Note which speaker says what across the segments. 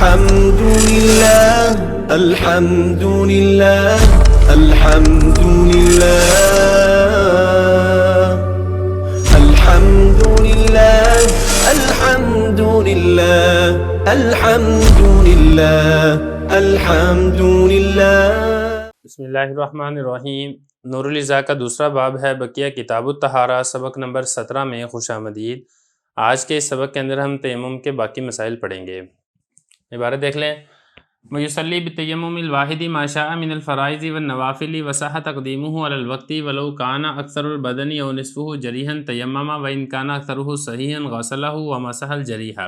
Speaker 1: الحمد لله الحمد لله الحمد لله الحمد لله الحمد لله الحمد لله الحمد لله۔
Speaker 2: بسم اللہ الرحمن الرحیم۔ نور العزا کا دوسرا باب ہے بقیہ کتاب الطہارہ، سبق نمبر 17 میں خوش آمدید۔ آج کے اس سبق کے اندر ہم تیمم کے باقی مسائل پڑھیں گے۔ عبارت دیکھ لیں۔ وَيُصَلِّي بِالتَّيَمُّمِ الْوَاحِدِ مَا شَاءَ مِنَ الْفَرَائِضِ وَالنَّوَافِلِ وَصَحَّ تَقْدِيمُهُ عَلَى الْوَقْتِ وَلَوْ كَانَ أَكْثَرُ الْبَدَنِ أَوْ نِصْفُهُ جَرِيحًا تَيَمَّمَ وَإِنْ كَانَ أَكْثَرُهُ صَحِيحًا غَسَلَهُ وَمَسَحَ الْجَرِيحَ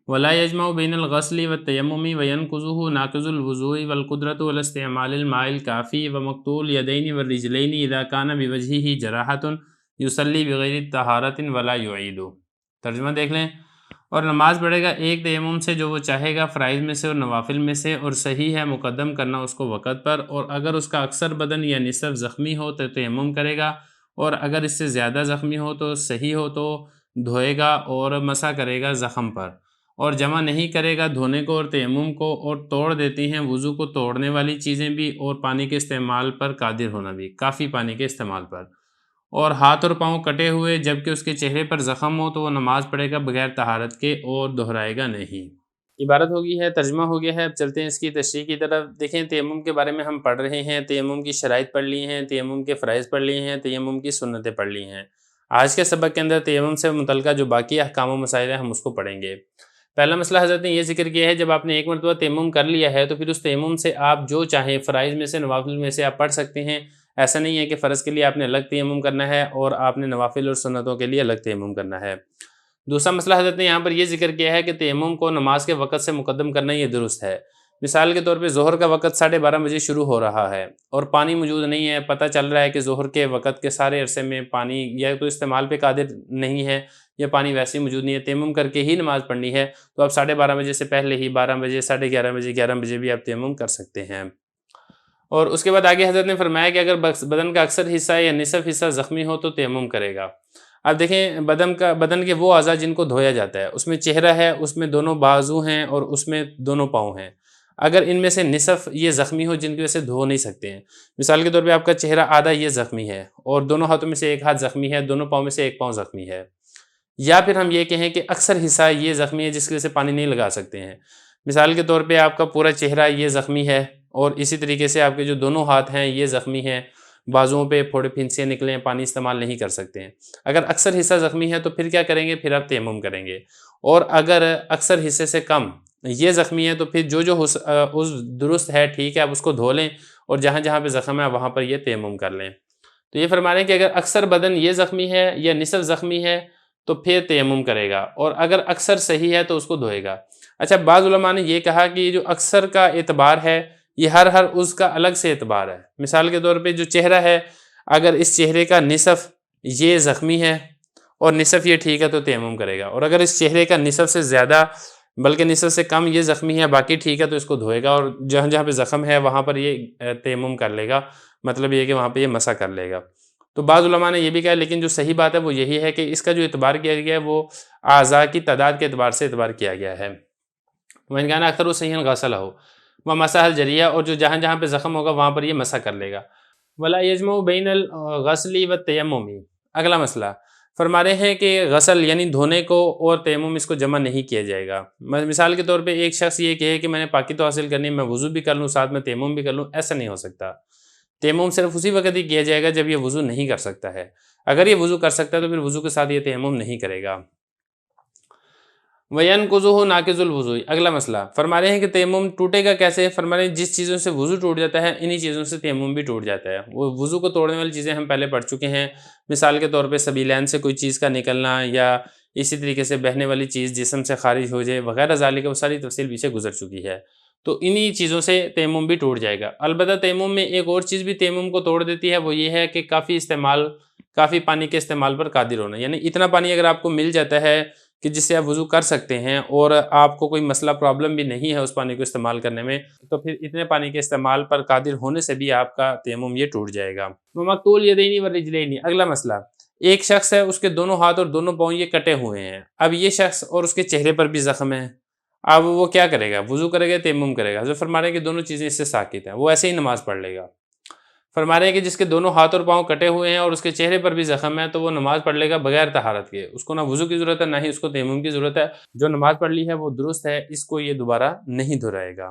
Speaker 2: وَلَا يَجْمَعُ بَيْنَ الْغَسْلِ وَالتَّيَمُّمِ وَيَنْقُضُهُ نَاقِضُ الْوُضُوءِ وَالْقُدْرَةُ عَلَى اسْتِعْمَالِ الْمَاءِ الْكَافِي وَمَقْطُوعُ الْيَدَيْنِ وَالرِّجْلَيْنِ إِذَا كَانَ بِوَجْهِهِ جَرَاحَةٌ يُصَلِّي بِغَيْرِ طَهَارَةٍ وَلَا يُعِيدُ۔ ترجمہ دیکھ لیں۔ اور نماز پڑھے گا ایک تیمم سے جو وہ چاہے گا فرائض میں سے اور نوافل میں سے، اور صحیح ہے مقدم کرنا اس کو وقت پر، اور اگر اس کا اکثر بدن یا نصف زخمی ہو تو تیمم کرے گا، اور اگر اس سے زیادہ زخمی ہو تو صحیح ہو تو دھوئے گا اور مسح کرے گا زخم پر، اور جمع نہیں کرے گا دھونے کو اور تیمم کو، اور توڑ دیتی ہیں وضو کو توڑنے والی چیزیں بھی، اور پانی کے استعمال پر قادر ہونا بھی، کافی پانی کے استعمال پر، اور ہاتھ اور پاؤں کٹے ہوئے جبکہ اس کے چہرے پر زخم ہو تو وہ نماز پڑھے گا بغیر طہارت کے اور دہرائے گا نہیں۔ عبارت ہو گئی ہے، ترجمہ ہو گیا ہے۔ اب چلتے ہیں اس کی تشریح کی طرف۔ دیکھیں تیمم کے بارے میں ہم پڑھ رہے ہیں، تیمم کی شرائط پڑھ لی ہیں، تیمم کے فرائض پڑھ لیے ہیں، تیمم کی سنتیں پڑھ لی ہیں۔ آج کے سبق کے اندر تیمم سے متعلقہ جو باقی احکام و مسائل ہیں ہم اس کو پڑھیں گے۔ پہلا مسئلہ حضرت نے یہ ذکر کیا ہے، جب آپ نے ایک مرتبہ تیمم کر لیا ہے تو پھر اس تیمم سے آپ جو چاہیں فرائض میں سے نوافل میں سے آپ پڑھ سکتے ہیں۔ ایسا نہیں ہے کہ فرض کے لیے آپ نے الگ تیمم کرنا ہے اور آپ نے نوافل اور سنتوں کے لیے الگ تیمم کرنا ہے۔ دوسرا مسئلہ حضرت نے یہاں پر یہ ذکر کیا ہے کہ تیمم کو نماز کے وقت سے مقدم کرنا یہ درست ہے۔ مثال کے طور پہ ظہر کا وقت 12:30 بجے شروع ہو رہا ہے اور پانی موجود نہیں ہے، پتہ چل رہا ہے کہ ظہر کے وقت کے سارے عرصے میں پانی یا تو استعمال پہ قادر نہیں ہے یا پانی ویسے ہی موجود نہیں ہے، تیمم کر کے ہی نماز پڑھنی ہے، تو آپ 12:30 بجے سے پہلے ہی 12 بجے، 11:30 بجے، 11 بجے بھی آپ تیمم کر سکتے ہیں۔ اور اس کے بعد آگے حضرت نے فرمایا کہ اگر بدن کا اکثر حصہ یا نصف حصہ زخمی ہو تو تیمم کرے گا۔ اب دیکھیں بدن کے وہ اعضاء جن کو دھویا جاتا ہے، اس میں چہرہ ہے، اس میں دونوں بازو ہیں اور اس میں دونوں پاؤں ہیں۔ اگر ان میں سے نصف یہ زخمی ہو جن کی وجہ سے دھو نہیں سکتے ہیں، مثال کے طور پہ آپ کا چہرہ آدھا یہ زخمی ہے اور دونوں ہاتھوں میں سے ایک ہاتھ زخمی ہے، دونوں پاؤں میں سے ایک پاؤں زخمی ہے، یا پھر ہم یہ کہیں کہ اکثر حصہ یہ زخمی ہے جس کی وجہ سے پانی نہیں لگا سکتے ہیں، مثال کے طور پہ آپ کا پورا چہرہ یہ زخمی ہے اور اسی طریقے سے آپ کے جو دونوں ہاتھ ہیں یہ زخمی ہیں، بازوؤں پہ پھوڑے پھنسیاں نکلے ہیں، پانی استعمال نہیں کر سکتے ہیں۔ اگر اکثر حصہ زخمی ہے تو پھر کیا کریں گے؟ پھر آپ تیمم کریں گے، اور اگر اکثر حصے سے کم یہ زخمی ہے تو پھر جو اس درست ہے، ٹھیک ہے، آپ اس کو دھو لیں اور جہاں جہاں پہ زخم ہے وہاں پر یہ تیمم کر لیں۔ تو یہ فرما رہے ہیں کہ اگر اکثر بدن یہ زخمی ہے یا نصف زخمی ہے تو پھر تیمم کرے گا، اور اگر اکثر صحیح ہے تو اس کو دھوئے گا۔ اچھا، بعض علماء نے یہ کہا کہ یہ جو اکثر کا اعتبار ہے یہ ہر اس کا الگ سے اعتبار ہے۔ مثال کے طور پہ جو چہرہ ہے، اگر اس چہرے کا نصف یہ زخمی ہے اور نصف یہ ٹھیک ہے تو تیمم کرے گا، اور اگر اس چہرے کا نصف سے زیادہ بلکہ نصف سے کم یہ زخمی ہے باقی ٹھیک ہے تو اس کو دھوئے گا، اور جہاں جہاں پہ زخم ہے وہاں پر یہ تیمم کر لے گا، مطلب یہ کہ وہاں پہ یہ مسح کر لے گا۔ تو بعض علماء نے یہ بھی کہا، لیکن جو صحیح بات ہے وہ یہی ہے کہ اس کا جو اعتبار کیا گیا ہے وہ اعضاء کی تعداد کے اعتبار سے اعتبار کیا گیا ہے۔ وَإِنْ كَانَ أَكْثَرُهُ صَحِيحًا غَسَلَهُ وَمَسَحَ الْجَرِيحَ، اور جو جہاں جہاں پہ زخم ہوگا وہاں پر یہ مسح کر لے گا۔ وَلَا يَجْمَعُ بَيْنَ الْغَسْلِ وَالتَّيَمُّمِ، اگلا مسئلہ فرما رہے ہیں کہ غسل یعنی دھونے کو اور تیمم اس کو جمع نہیں کیا جائے گا۔ مثال کے طور پہ ایک شخص یہ کہے کہ میں نے پاکی تو حاصل کرنی ہے، میں وضو بھی کر لوں ساتھ میں تیمم بھی کر لوں، ایسا نہیں ہو سکتا۔ تیمم صرف اسی وقت ہی کیا جائے گا جب یہ وضو نہیں کر سکتا ہے، اگر یہ وضو کر سکتا ہے تو پھر وضو کے ساتھ یہ تیمم نہیں کرے گا۔ وَيَنْقُضُهُ نَاقِضُ الْوُضُوءِ، اگلا مسئلہ فرما رہے ہیں کہ تیمم ٹوٹے گا کیسے؟ فرما رہے ہیں جس چیزوں سے وضو ٹوٹ جاتا ہے انہی چیزوں سے تیمم بھی ٹوٹ جاتا ہے۔ وہ وضو کو توڑنے والی چیزیں ہم پہلے پڑھ چکے ہیں، مثال کے طور پہ سبیلین سے کوئی چیز کا نکلنا، یا اسی طریقے سے بہنے والی چیز جسم سے خارج ہو جائے وغیرہ ذالک، وہ ساری تفصیل پیچھے گزر چکی ہے، تو انہی چیزوں سے تیمم بھی ٹوٹ جائے گا۔ البتہ تیمم میں ایک اور چیز بھی تیمم کو توڑ دیتی ہے، وہ یہ ہے کہ کافی پانی کے استعمال پر قادر ہونا، یعنی اتنا پانی اگر آپ کو مل جاتا ہے کہ جس سے آپ وضو کر سکتے ہیں اور آپ کو کوئی مسئلہ پرابلم بھی نہیں ہے اس پانی کو استعمال کرنے میں، تو پھر اتنے پانی کے استعمال پر قادر ہونے سے بھی آپ کا تیمم یہ ٹوٹ جائے گا۔ وَمَقْطُوعُ الْيَدَيْنِ وَالرِّجْلَيْنِ، اگلا مسئلہ ایک شخص ہے، اس کے دونوں ہاتھ اور دونوں پاؤں یہ کٹے ہوئے ہیں، اب یہ شخص اور اس کے چہرے پر بھی زخم ہے اب وہ کیا کرے گا؟ وضو کرے گا، تیمم کرے گا؟ حضرت فرما رہے ہیں کہ دونوں چیزیں اس سے ساکت ہیں، وہ ایسے ہی نماز پڑھ لے گا۔ فرما رہے ہیں کہ جس کے دونوں ہاتھ اور پاؤں کٹے ہوئے ہیں اور اس کے چہرے پر بھی زخم ہے تو وہ نماز پڑھ لے گا بغیر طہارت کے، اس کو نہ وضو کی ضرورت ہے نہ ہی اس کو تیمم کی ضرورت ہے، جو نماز پڑھ لی ہے وہ درست ہے، اس کو یہ دوبارہ نہیں دہرائے گا۔